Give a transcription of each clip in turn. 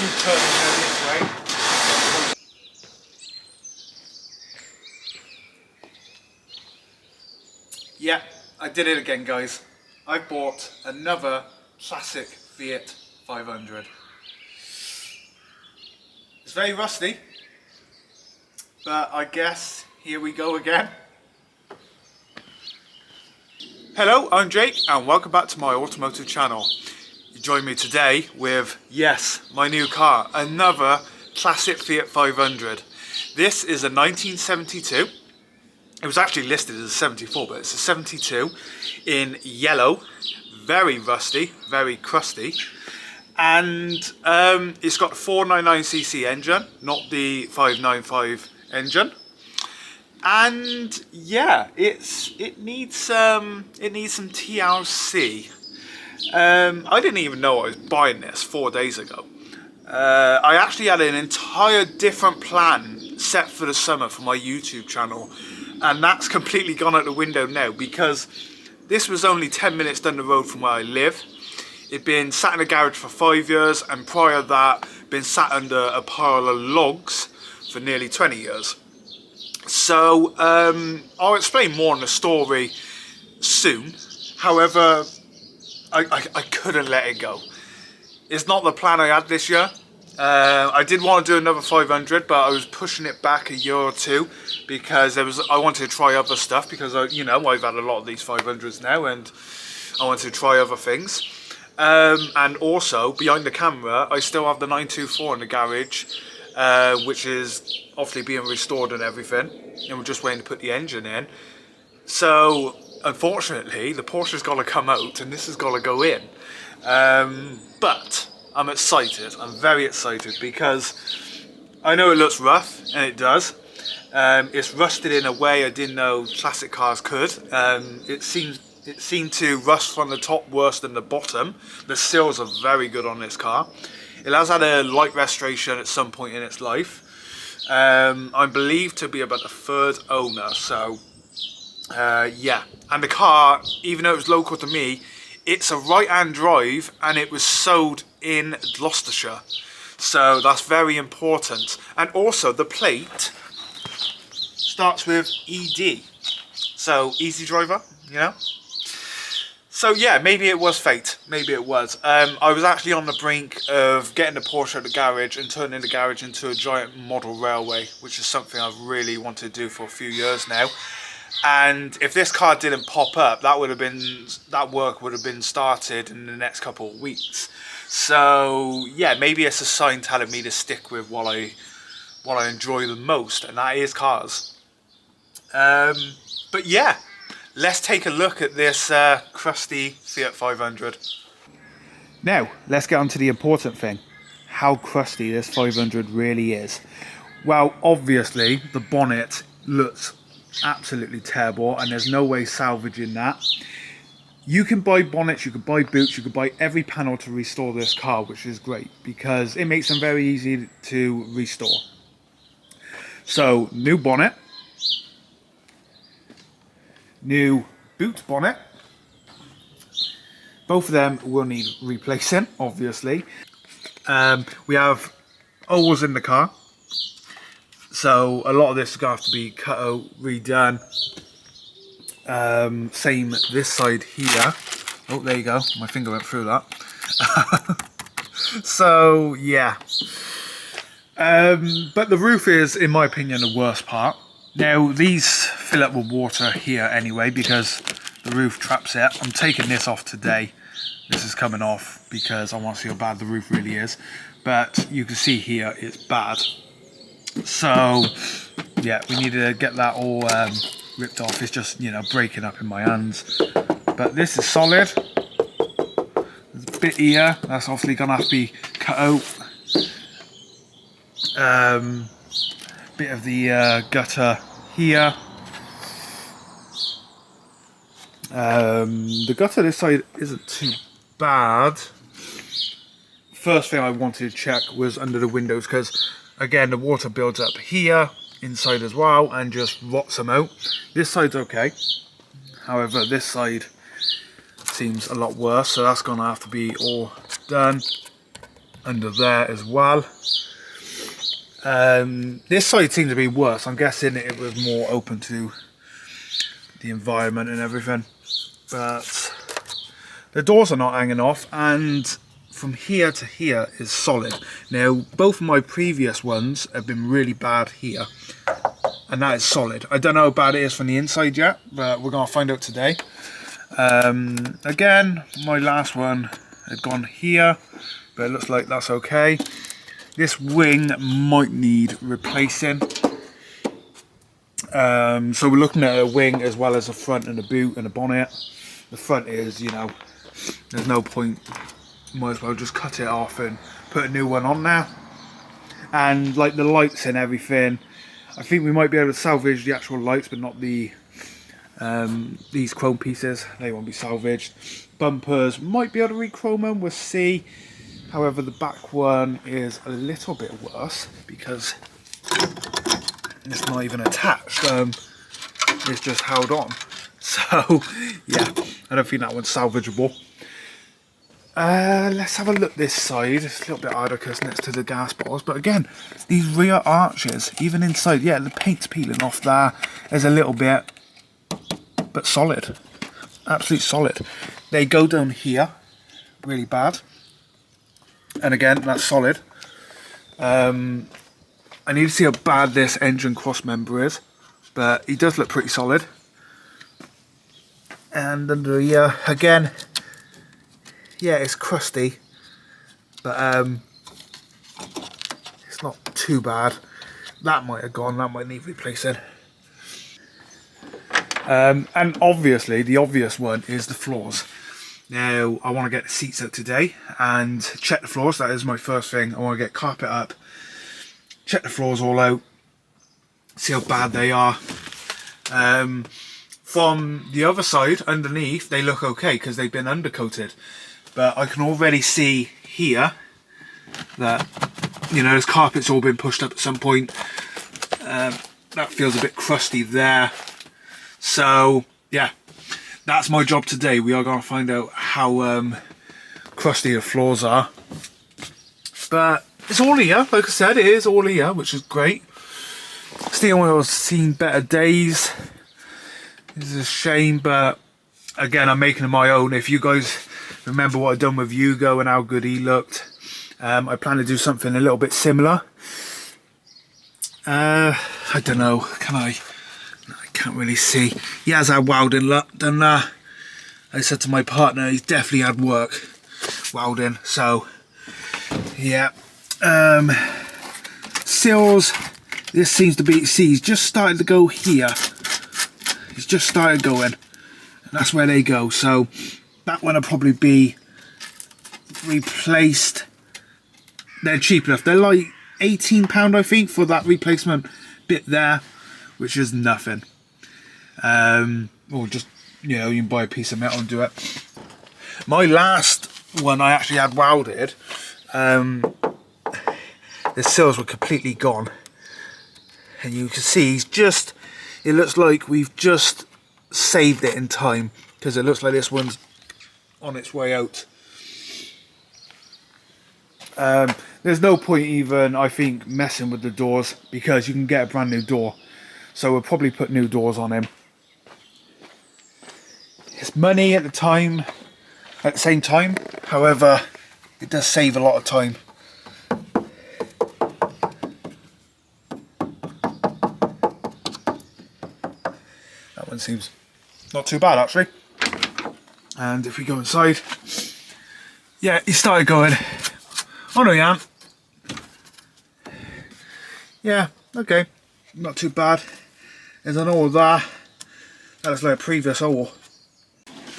keep turning her this way. Yeah, I did it again, guys. I bought another classic Fiat 500. It's very rusty, but I guess here we go again. Hello, I'm Jake and welcome back to my automotive channel. You join me today with, yes, my new car, another classic Fiat 500. This is a 1972. It was actually listed as a 74, but it's a 72 in yellow, very rusty, very crusty. And it's got a 499cc engine, not the 595 engine. And yeah, it needs some TLC. I didn't even know I was buying this 4 days ago. I actually had an entire different plan set for the summer for my YouTube channel, and that's completely gone out the window now because this was only 10 minutes down the road from where I live. It'd been sat in a garage for 5 years, and prior to that, been sat under a pile of logs for nearly 20 years. So I'll explain more on the story soon. However, I couldn't let it go. It's not the plan I had this year. I did want to do another 500, but I was pushing it back a year or two because I wanted to try other stuff because I've had a lot of these 500s now, and I wanted to try other things. And also behind the camera, I still have the 924 in the garage, which is obviously being restored and everything, and we're just waiting to put the engine in. So unfortunately, the Porsche's got to come out, and this has got to go in. But I'm excited. I'm very excited because I know it looks rough, and it does. It's rusted in a way I didn't know classic cars could. It seemed to rust from the top worse than the bottom. The seals are very good on this car. It has had a light restoration at some point in its life. I'm believed to be about the 3rd owner, so yeah. And the car, even though it was local to me, it's a right-hand drive, and it was sold in Gloucestershire. So that's very important. And also the plate starts with ED. So easy driver, you know? So yeah, maybe it was fate. Maybe it was. I was actually on the brink of getting the Porsche at the garage and turning the garage into a giant model railway, which is something I've really wanted to do for a few years now. And if this car didn't pop up, that work would have been started in the next couple of weeks. So yeah, maybe it's a sign telling me to stick with what I enjoy the most, and that is cars. But yeah. Let's take a look at this crusty Fiat 500. Now, let's get on to the important thing. How crusty this 500 really is. Well, obviously, the bonnet looks absolutely terrible, and there's no way salvaging that. You can buy bonnets, you can buy boots, you can buy every panel to restore this car, which is great, because it makes them very easy to restore. So, new bonnet. New boot bonnet. Both of them will need replacing, obviously. We have holes in the car, so a lot of this is going to have to be cut out, redone. Same this side here. Oh, there you go, my finger went through that. So yeah, but the roof is, in my opinion, the worst part. Now, these fill up with water here anyway because the roof traps it. I'm taking this off today. This is coming off because I want to see how bad the roof really is. But you can see here it's bad. So, yeah, we need to get that all ripped off. It's just, breaking up in my hands. But this is solid. There's a bit here. That's obviously going to have to be cut out. Bit of the gutter here. The gutter this side isn't too bad. First thing I wanted to check was under the windows because, again, the water builds up here, inside as well, and just rots them out. This side's okay. However, this side seems a lot worse, so that's going to have to be all done. under there as well. This side seemed to be worse. I'm guessing it was more open to the environment and everything, but the doors are not hanging off, and from here to here is solid. Now both of my previous ones have been really bad here, and that is solid. I don't know how bad it is from the inside yet, but we're gonna find out today. Again, my last one had gone here, but it looks like that's okay. This wing might need replacing. So we're looking at a wing as well as a front and a boot and a bonnet. The front is, you know, there's no point, might as well just cut it off and put a new one on now. And like the lights and everything, I think we might be able to salvage the actual lights, but not the these chrome pieces. They won't be salvaged. Bumpers might be able to re-chrome them, we'll see. However, the back one is a little bit worse because it's not even attached. It's just held on. So yeah, I don't think that one's salvageable. Let's have a look this side. It's a little bit harder because next to the gas bottles, but again, these rear arches, even inside, yeah, the paint's peeling off there. There's a little bit, but solid, absolutely solid. They go down here really bad, and again, that's solid. I need to see how bad this engine cross member is, but he does look pretty solid. And under here, again, yeah, it's crusty, but it's not too bad. That might have gone, that might need replacing. And obviously, the obvious one is the floors. Now, I want to get the seats out today and check the floors. That is my first thing. I want to get carpet up, check the floors all out, see how bad they are. From the other side, underneath, they look okay because they've been undercoated. But I can already see here that, you know, this carpet's all been pushed up at some point. That feels a bit crusty there. So, yeah, that's my job today. We are going to find out how crusty the floors are. But it's all here, like I said, it is all here, which is great. Steering wheel's seen better days. This is a shame, but again, I'm making it my own. If you guys remember what I've done with Hugo and how good he looked, I plan to do something a little bit similar. I don't know, can I can't really see. He has had welding done that. I said to my partner, he's definitely had work welding, so yeah. Sills, this seems to be, see, he's just started to go here. He's just started going, and that's where they go. So that one will probably be replaced. They're cheap enough. They're like £18, I think, for that replacement bit there, which is nothing. Or just, you know, you can buy a piece of metal and do it. My last one I actually had welded, the sills were completely gone, and you can see he's just, it looks like we've just saved it in time, because it looks like this one's on its way out. There's no point even, I think, messing with the doors, because you can get a brand new door, so we'll probably put new doors on him. It's money at the time, at the same time, however it does save a lot of time. That one seems not too bad actually. And if we go inside, yeah, he started going. Oh no, yeah. Yeah, okay, not too bad. There's an hole there. That looks like a previous hole.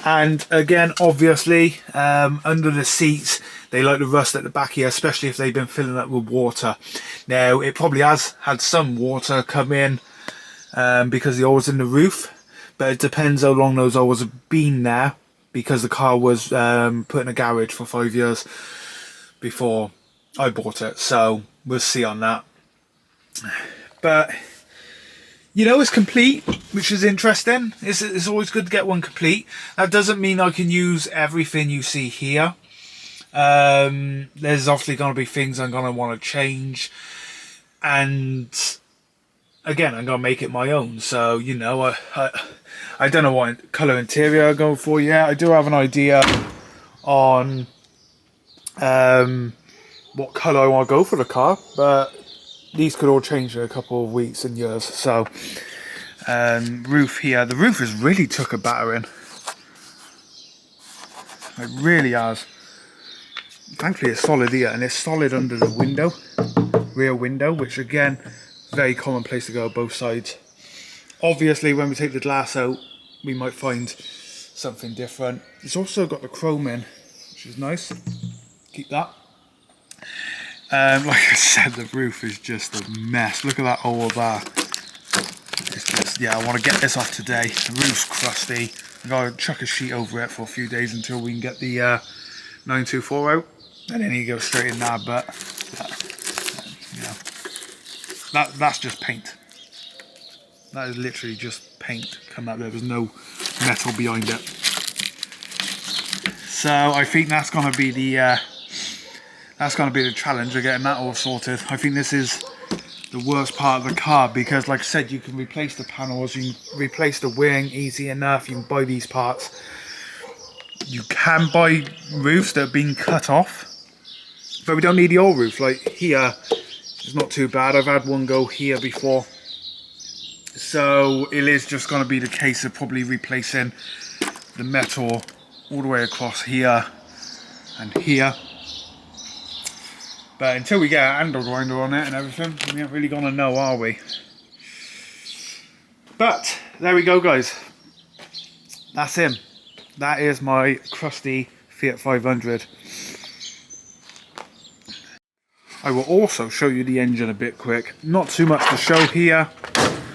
And again, obviously, under the seats, they like to rust at the back here, especially if they've been filling up with water. Now, it probably has had some water come in because the hole's in the roof, but it depends how long those holes have been there, because the car was put in a garage for 5 years before I bought it, so we'll see on that. But you know, it's complete, which is interesting. It's always good to get one complete. That doesn't mean I can use everything you see here. There's obviously going to be things I'm going to want to change, and again, I'm going to make it my own. So, you know, I don't know what colour interior I'm going for yet. I do have an idea on what colour I want to go for the car, but these could all change in a couple of weeks and years. So, roof here. The roof has really took a battering. It really has. Thankfully, it's solid here, and it's solid under the window, rear window, which again, very common place to go both sides. Obviously, when we take the glass out, we might find something different. It's also got the chrome in, which is nice. Keep that. Like I said, the roof is just a mess. Look at that hole there. It's just, yeah, I want to get this off today. The roof's crusty. I've got to chuck a sheet over it for a few days until we can get the 924 out. And then you go straight in there, but yeah, that's just paint. That is literally just paint come up there. There's no metal behind it. So I think that's gonna be the challenge of getting that all sorted. I think this is the worst part of the car because, like I said, you can replace the panels, you can replace the wing easy enough. You can buy these parts. You can buy roofs that have been cut off, but we don't need the old roof. Like here, it's not too bad. I've had one go here before. So it is just going to be the case of probably replacing the metal all the way across here and here. But until we get a handle grinder on it and everything, we aren't really going to know, are we? But there we go, guys. That's him. That is my Crusty Fiat 500. I will also show you the engine a bit quick. Not too much to show here.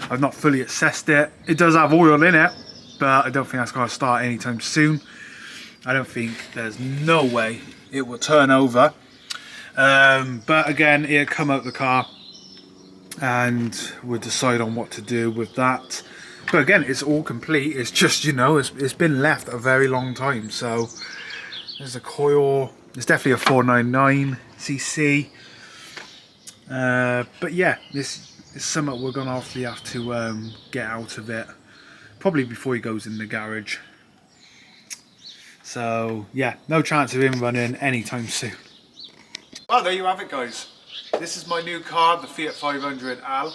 I've not fully assessed it. It does have oil in it, but I don't think that's going to start anytime soon. I don't think there's no way it will turn over. But again, it'll come out the car and we'll decide on what to do with that. But again, it's all complete. It's just, you know, it's been left a very long time. So there's a coil. It's definitely a 499cc. But yeah, this is something we're going to obviously have to get out of it. Probably before he goes in the garage. So yeah, no chance of him running anytime soon. Well, there you have it, guys. This is my new car, the Fiat 500 Al,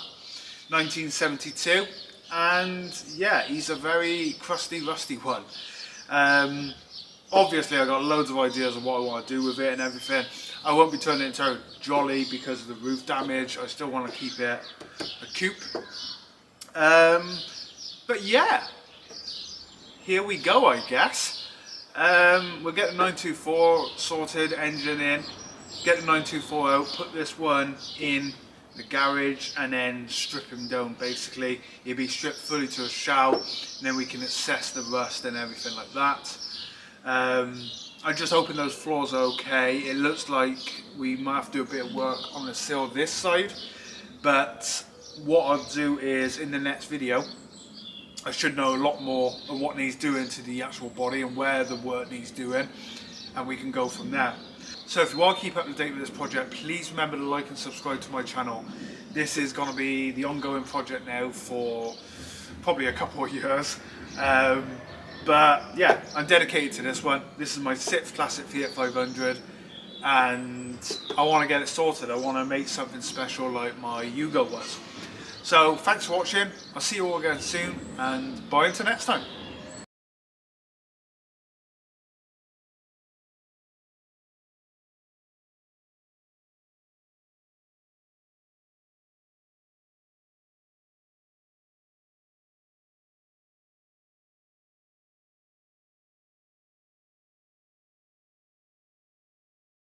1972. And yeah, he's a very crusty, rusty one. Obviously, I've got loads of ideas of what I want to do with it and everything. I won't be turning it into a jolly because of the roof damage. I still want to keep it a coupe. But yeah, here we go, I guess. We'll get the 924 sorted, engine in, get the 924 out, put this one in the garage and then strip him down. Basically he'll be stripped fully to a shell and then we can assess the rust and everything like that. I'm just hoping those floors are okay. It looks like we might have to do a bit of work on the sill this side, but what I'll do is in the next video I should know a lot more of what needs doing to the actual body and where the work needs doing, and we can go from there. So if you want to keep up to date with this project, please remember to like and subscribe to my channel. This is going to be the ongoing project now for probably a couple of years. But yeah, I'm dedicated to this one. This is my 6th classic Fiat 500 and I want to get it sorted. I want to make something special like my Yugo was. So thanks for watching. I'll see you all again soon and bye until next time.